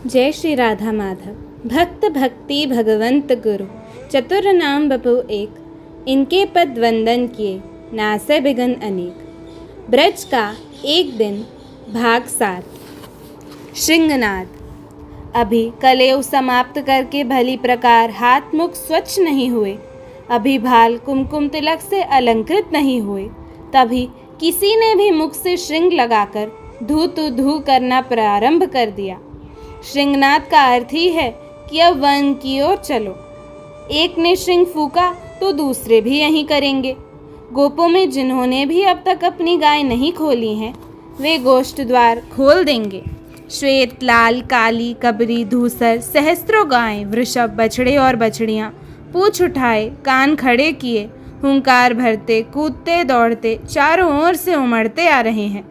जय श्री राधा माधव। भक्त भक्ति भगवंत गुरु, चतुर नाम बपु एक, इनके पद वंदन किए नासे बिघन अनेक। ब्रज का एक दिन भाग 7। श्रृंगनाद। अभी कलेव समाप्त करके भली प्रकार हाथ मुख स्वच्छ नहीं हुए, अभी भाल कुमकुम तिलक से अलंकृत नहीं हुए, तभी किसी ने भी मुख से श्रृंग लगाकर धू तू धू करना प्रारंभ कर दिया। श्रृंगनाद का अर्थ ही है कि अब वन की ओर चलो। एक ने श्रृंग फूका तो दूसरे भी यही करेंगे। गोपों में जिन्होंने भी अब तक अपनी गाय नहीं खोली हैं, वे गोष्ठ द्वार खोल देंगे। श्वेत, लाल, काली, कबरी, धूसर, सहस्त्रों गायें, वृषभ, बछड़े और बछड़ियाँ पूँछ उठाए, कान खड़े किए, हुंकार भरते, कूदते दौड़ते चारों ओर से उमड़ते आ रहे हैं।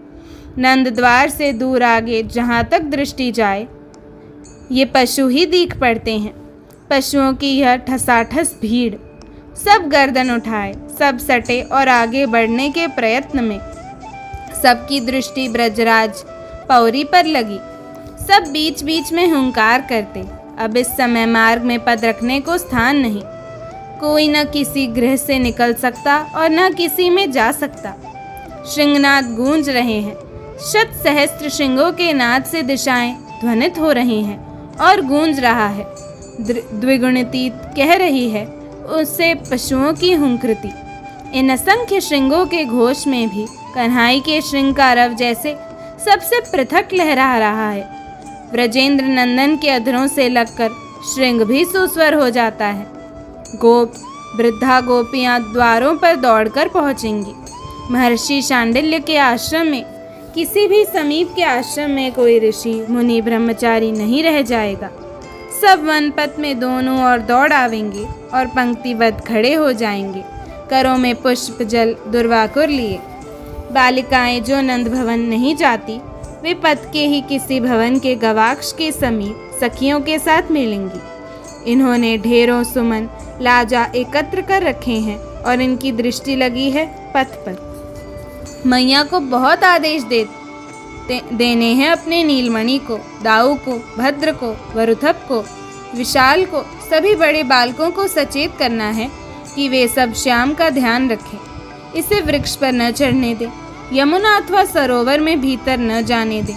नंद द्वार से दूर आगे जहाँ तक दृष्टि जाए ये पशु ही दिख पड़ते हैं। पशुओं की यह ठसाठस भीड़, सब गर्दन उठाए, सब सटे और आगे बढ़ने के प्रयत्न में। सबकी दृष्टि ब्रजराज पौरी पर लगी। सब बीच बीच में हुंकार करते, अब इस समय मार्ग में पद रखने को स्थान नहीं। कोई न किसी गृह से निकल सकता और न किसी में जा सकता। श्रृंगनाद गूंज रहे हैं। शत सहस्त्र श्रृंगों के नाद से दिशाएं ध्वनित हो रही हैं और गूंज रहा है। द्विगुणितीत कह रही है उससे पशुओं की हुंकृति। इन असंख्य श्रृंगों के घोष में भी कन्हाई के श्रृंग का रव जैसे सबसे पृथक लहरा रहा है। ब्रजेंद्र नंदन के अधरों से लगकर श्रृंग भी सुस्वर हो जाता है। गोप, वृद्धा गोपियाँ द्वारों पर दौड़कर पहुँचेंगी। महर्षि शांडिल्य के आश्रम में, किसी भी समीप के आश्रम में कोई ऋषि मुनि ब्रह्मचारी नहीं रह जाएगा। सब वनपथ में दोनों ओर दौड़ आवेंगे और पंक्तिबद्ध खड़े हो जाएंगे, करों में पुष्प जल दुर्वाकुर लिए। बालिकाएं जो नंद भवन नहीं जाती, वे पथ के ही किसी भवन के गवाक्ष के समीप सखियों के साथ मिलेंगी। इन्होंने ढेरों सुमन लाजा एकत्र कर रखे हैं और इनकी दृष्टि लगी है पथ पर। मैया को बहुत आदेश देने हैं अपने नीलमणि को, दाऊ को, भद्र को, वरुथप को, विशाल को, सभी बड़े बालकों को सचेत करना है कि वे सब श्याम का ध्यान रखें। इसे वृक्ष पर न चढ़ने दें, यमुना अथवा सरोवर में भीतर न जाने दें,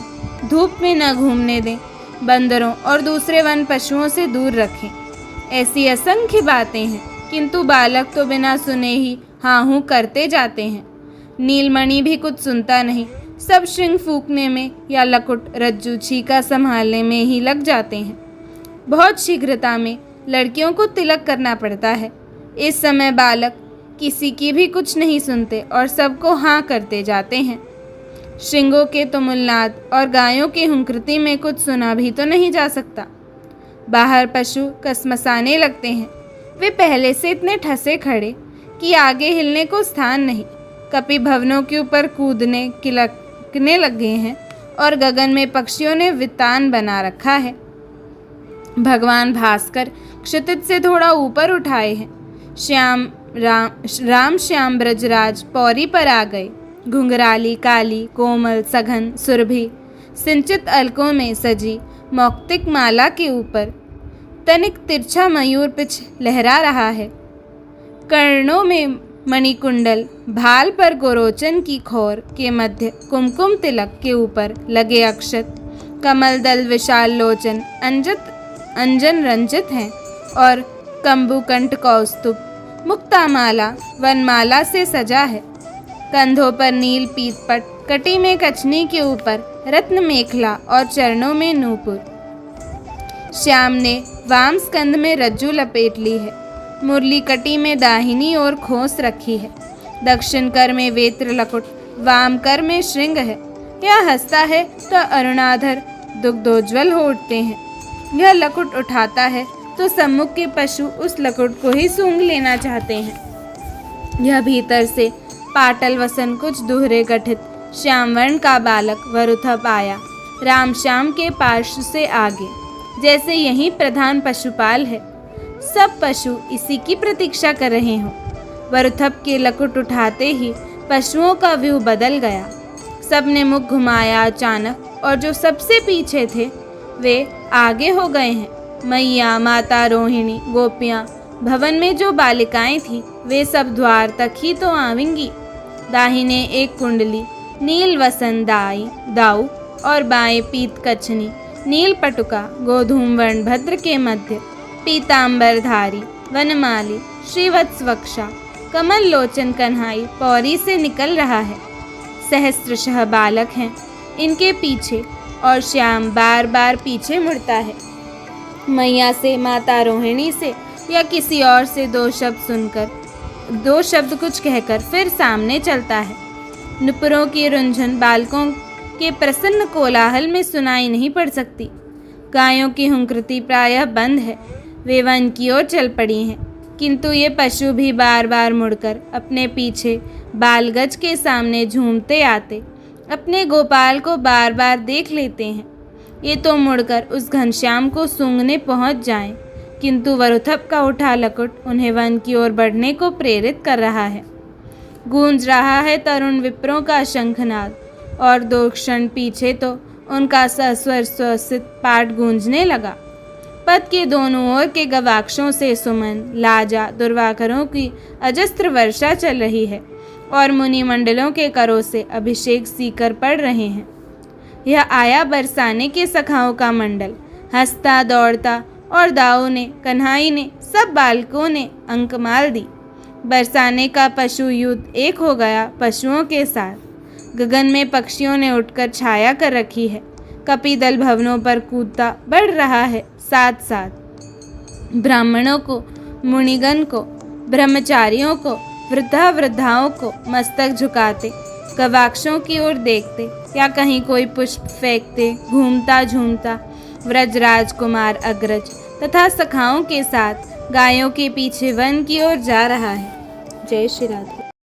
धूप में न घूमने दें, बंदरों और दूसरे वन पशुओं से दूर रखें। ऐसी असंख्य बातें हैं, किंतु बालक तो बिना सुने ही हाँ हूँ करते जाते हैं। नीलमणि भी कुछ सुनता नहीं, सब श्रृंग फूकने में या लकुट रज्जू छीका संभालने में ही लग जाते हैं। बहुत शीघ्रता में लड़कियों को तिलक करना पड़ता है। इस समय बालक किसी की भी कुछ नहीं सुनते और सबको हाँ करते जाते हैं। श्रृंगों के तुमुलनाद और गायों की हुंकृति में कुछ सुना भी तो नहीं जा सकता। बाहर पशु कसमसाने लगते हैं। वे पहले से इतने ठसे खड़े कि आगे हिलने को स्थान नहीं। कपि भवनों के ऊपर कूदने किलकने लगे हैं और गगन में पक्षियों ने वितान बना रखा है। भगवान भास्कर क्षितिज से थोड़ा ऊपर उठाए हैं। राम श्याम ब्रजराज पौरी पर आ गए। घुंघराली, काली, कोमल, सघन, सुरभि सिंचित अलकों में सजी मौक्तिक माला के ऊपर तनिक तिरछा मयूर पिछ लहरा रहा है। कर्णों में मणिकुंडल, भाल पर गोरोचन की खोर के मध्य कुमकुम तिलक के ऊपर लगे अक्षत, कमल दल विशाल लोचन अंजन रंजित हैं और कंबुकंठ कौस्तुभ मुक्तामाला वनमाला से सजा है। कंधों पर नील पीतपट, कटी में कचनी के ऊपर रत्न मेखला और चरणों में नूपुर। श्याम ने वाम स्कंध में रज्जू लपेट ली है। मुरली कटी में दाहिनी ओर खोस रखी है। दक्षिण कर में वेत्र लकुट, वाम कर में श्रृंग है। यह हंसता है तो अरुणाधर दुग्धोज्वल हो उठते हैं। यह लकुट उठाता है तो सम्मुख के पशु उस लकुट को ही सूंघ लेना चाहते हैं। यह भीतर से पाटल वसन कुछ दुहरे गठित श्यामवर्ण का बालक वरुथप आया, राम श्याम के पार्श्व से आगे, जैसे यही प्रधान पशुपाल है। सब पशु इसी की प्रतीक्षा कर रहे हों। वरुथप के लकुट उठाते ही पशुओं का व्यू बदल गया। सब ने मुख घुमाया अचानक, और जो सबसे पीछे थे वे आगे हो गए हैं। मैया, माता रोहिणी, गोपियाँ, भवन में जो बालिकाएं थीं वे सब द्वार तक ही तो आवेंगी। दाहिने एक कुंडली नील वसन दाऊ और बाएं पीत कछनी नील पटुका गोधूम वर्ण भद्र के मध्य पीतांबरधारी वनमाली श्रीवत्सवक्षा कमल लोचन कन्हाई पौरी से निकल रहा है। सहस्त्रशः बालक हैं इनके पीछे और श्याम बार बार पीछे मुड़ता है। मैया से, माता रोहिणी से या किसी और से दो शब्द कुछ कहकर फिर सामने चलता है। नुपुरों की रुंझन बालकों के प्रसन्न कोलाहल में सुनाई नहीं पड़ सकती। गायों की हुंकृति प्रायः बंद है, वे वन की ओर चल पड़ी हैं, किंतु ये पशु भी बार बार मुड़कर अपने पीछे बालगज के सामने झूमते आते अपने गोपाल को बार बार देख लेते हैं। ये तो मुड़कर उस घनश्याम को सूंघने पहुंच जाएं, किंतु वरुथप का उठा लकुट उन्हें वन की ओर बढ़ने को प्रेरित कर रहा है। गूंज रहा है तरुण विप्रों का शंखनाद और 2 क्षण पीछे तो उनका सस्वर स्वसित पाठ गूंजने लगा। पथ के दोनों ओर के गवाक्षों से सुमन, लाजा, दुर्वाकरों की अजस्त्र वर्षा चल रही है और मुनि मंडलों के करों से अभिषेक सीकर पड़ रहे हैं। यह आया बरसाने के सखाओं का मंडल। हंसता दौड़ता और दाऊ ने, कन्हाई ने, सब बालकों ने अंकमाल दी। बरसाने का पशु युद्ध एक हो गया पशुओं के साथ। गगन में पक्षियों ने उठकर छाया कर रखी है। कपिदल भवनों पर कूदता बढ़ रहा है। साथ साथ ब्राह्मणों को, मुनिगण को, ब्रह्मचारियों को, वृद्धाओं को मस्तक झुकाते, गवाक्षों की ओर देखते या कहीं कोई पुष्प फेंकते घूमता झूमता व्रजराज कुमार अग्रज तथा सखाओं के साथ गायों के पीछे वन की ओर जा रहा है। जय श्री राधे।